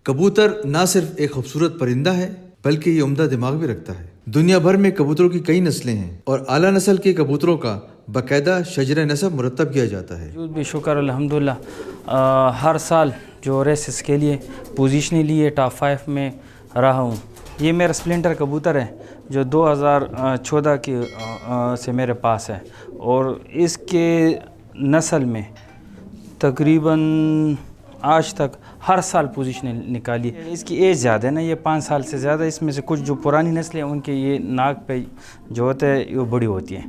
کبوتر نہ صرف ایک خوبصورت پرندہ ہے بلکہ یہ عمدہ دماغ بھی رکھتا ہے۔ دنیا بھر میں کبوتروں کی کئی نسلیں ہیں اور اعلیٰ نسل کے کبوتروں کا باقاعدہ شجرہ نسب مرتب کیا جاتا ہے۔ بھی شکر الحمدللہ، ہر سال جو ریسز کے لیے پوزیشنیں لیے ٹاپ 5 میں رہا ہوں۔ یہ میرا اسپلنٹر کبوتر ہے جو 2014 کی سے میرے پاس ہے، اور اس کے نسل میں تقریباً آج تک ہر سال پوزیشنیں نکالی۔ اس کی ایج زیادہ ہے نا، یہ 5 سال سے زیادہ، اس میں سے کچھ جو پرانی نسلیں ہیں ان کے یہ ناک پہ جو ہوتا ہے وہ بڑی ہوتی ہے۔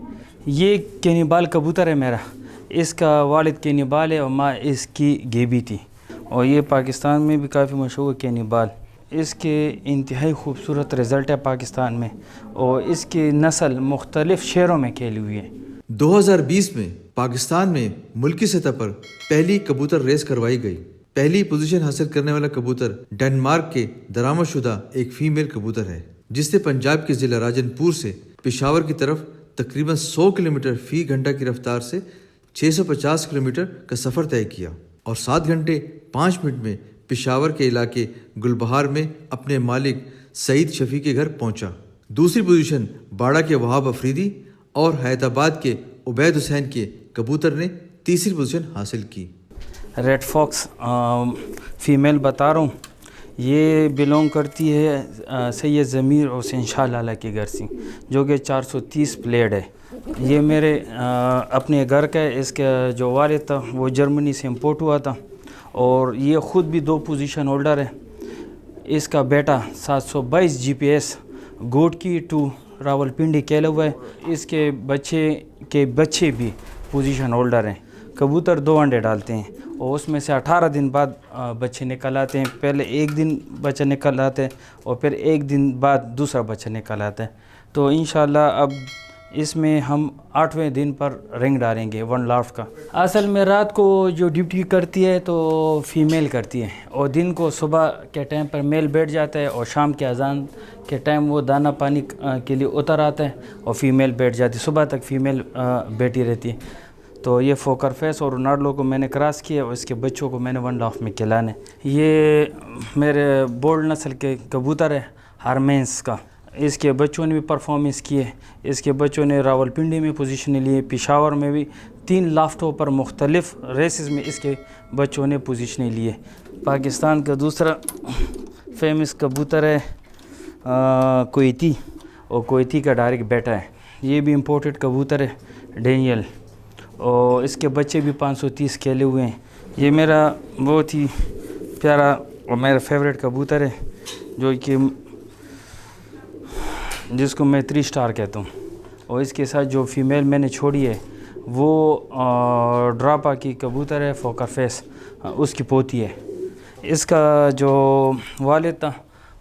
یہ کینیبال کبوتر ہے میرا، اس کا والد کینیبال ہے اور ماں اس کی گیبی تھی، اور یہ پاکستان میں بھی کافی مشہور ہے کینیبال۔ اس کے انتہائی خوبصورت رزلٹ ہے پاکستان میں، اور اس کی نسل مختلف شہروں میں کھیلی ہوئی ہے۔ 2020 میں پاکستان میں ملکی سطح پر پہلی کبوتر ریس کروائی گئی۔ پہلی پوزیشن حاصل کرنے والا کبوتر ڈنمارک کے درآمد شدہ ایک فیمیل کبوتر ہے، جس نے پنجاب کے ضلع راجن پور سے پشاور کی طرف تقریباً 100 کلومیٹر فی گھنٹہ کی رفتار سے 650 کلومیٹر کا سفر طے کیا، اور 7 گھنٹے 5 منٹ میں پشاور کے علاقے گلبہار میں اپنے مالک سعید شفیع کے گھر پہنچا۔ دوسری پوزیشن باڑہ کے وہاب افریدی اور حیدرآباد کے عبید حسین کے کبوتر نے تیسری پوزیشن حاصل کی۔ ریڈ فاکس فیمیل بتا رہا ہوں، یہ بلونگ کرتی ہے سید ضمیر حسین شاہ لالہ کے گھر سے، جو کہ 430 پلیڈ ہے۔ یہ میرے اپنے گھر کا ہے۔ اس کا جو والد تھا وہ جرمنی سے امپورٹ ہوا تھا، اور یہ خود بھی 2 پوزیشن ہولڈر ہے۔ اس کا بیٹا 722 GPS گوٹ کی ٹو راول پنڈی کھیلا ہوا ہے۔ اس کے بچے بھی پوزیشن ہولڈر ہیں۔ کبوتر 2 انڈے ڈالتے ہیں، اور اس میں سے 18 دن بعد بچے نکل آتے ہیں۔ پہلے 1 دن بچہ نکل آتا ہے، اور پھر 1 دن بعد دوسرا بچہ نکل آتا ہے۔ تو انشاءاللہ اب اس میں ہم 8ویں دن پر رنگ ڈالیں گے 1 لافٹ کا۔ اصل میں رات کو جو ڈیوٹی کرتی ہے تو فیمیل کرتی ہے، اور دن کو صبح کے ٹائم پر میل بیٹھ جاتا ہے، اور شام کے اذان کے ٹائم وہ دانہ پانی کے لیے اتر آتا ہے اور فیمیل بیٹھ جاتی ہے۔ صبح تک فیمیل بیٹھی رہتی ہے۔ تو یہ فوکر فیس اور رونالڈو کو میں نے کراس کیا، اور اس کے بچوں کو میں نے 1 لاف میں کھلانے۔ یہ میرے بولڈ نسل کے کبوتر ہے ہرمینس کا۔ اس کے بچوں نے بھی پرفارمنس کی ہے۔ اس کے بچوں نے راول پنڈی میں پوزیشنیں لی، پشاور میں بھی 3 لافتوں پر مختلف ریسز میں اس کے بچوں نے پوزیشنیں لی ہے۔ پاکستان کا دوسرا فیمس کبوتر ہے کویتی، اور کویتی کا ڈائریکٹ بیٹا ہے۔ یہ بھی امپورٹڈ کبوتر ہے ڈینیل، اور اس کے بچے بھی 530 کھیلے ہوئے ہیں۔ یہ میرا بہت ہی پیارا اور میرا فیوریٹ کبوتر ہے، جو کہ جس کو میں 3 سٹار کہتا ہوں، اور اس کے ساتھ جو فیمیل میں نے چھوڑی ہے وہ ڈراپا کی کبوتر ہے فوکر فیس، اس کی پوتی ہے۔ اس کا جو والد تھا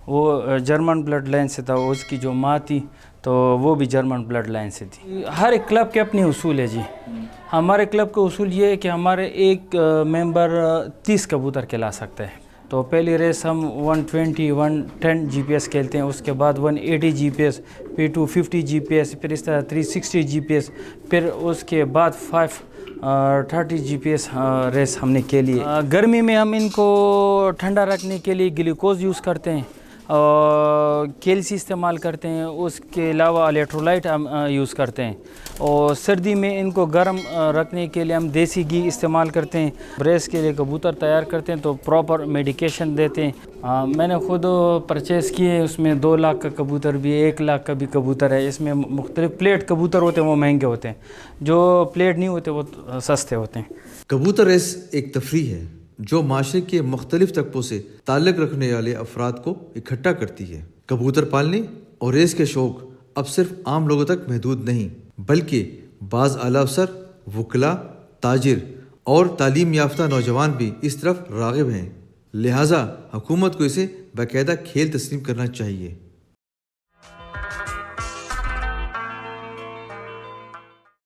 وہ جرمن بلڈ لائن سے تھا، اس کی جو ماں تھی تو وہ بھی جرمن بلڈ لائن سے تھی۔ ہر ایک کلب کے اپنے اصول ہے جی۔ ہمارے کلب کا اصول یہ ہے کہ ہمارے ایک ممبر 30 کبوتر کھلا سکتا ہے۔ تو پہلی ریس ہم 120 110 GPS کھیلتے ہیں، اس کے بعد 180 GPS، پھر 250 GPS، پھر اس طرح 360 GPS، پھر اس کے بعد 530 GPS ریس ہم نے کھیلی ہے۔ گرمی میں ہم ان کو ٹھنڈا رکھنے کے لیے گلوکوز یوز کرتے ہیں، اور کیلسی استعمال کرتے ہیں، اس کے علاوہ الیکٹرولائٹ ہم یوز کرتے ہیں، اور سردی میں ان کو گرم رکھنے کے لیے ہم دیسی گھی استعمال کرتے ہیں۔ ریس کے لیے کبوتر تیار کرتے ہیں تو پراپر میڈیکیشن دیتے ہیں۔ میں نے خود پرچیز کیے ہیں، اس میں 2 لاکھ کا کبوتر بھی ہے، 1 لاکھ کا بھی کبوتر ہے۔ اس میں مختلف پلیٹ کبوتر ہوتے ہیں، وہ مہنگے ہوتے ہیں، جو پلیٹ نہیں ہوتے وہ سستے ہوتے ہیں۔ کبوتر ریس ایک تفریح ہے جو معاشرے کے مختلف طبقوں سے تعلق رکھنے والے افراد کو اکٹھا کرتی ہے۔ کبوتر پالنے اور ریس کے شوق اب صرف عام لوگوں تک محدود نہیں، بلکہ بعض اعلیٰ افسر، وکلاء، تاجر اور تعلیم یافتہ نوجوان بھی اس طرف راغب ہیں۔ لہٰذا حکومت کو اسے باقاعدہ کھیل تسلیم کرنا چاہیے۔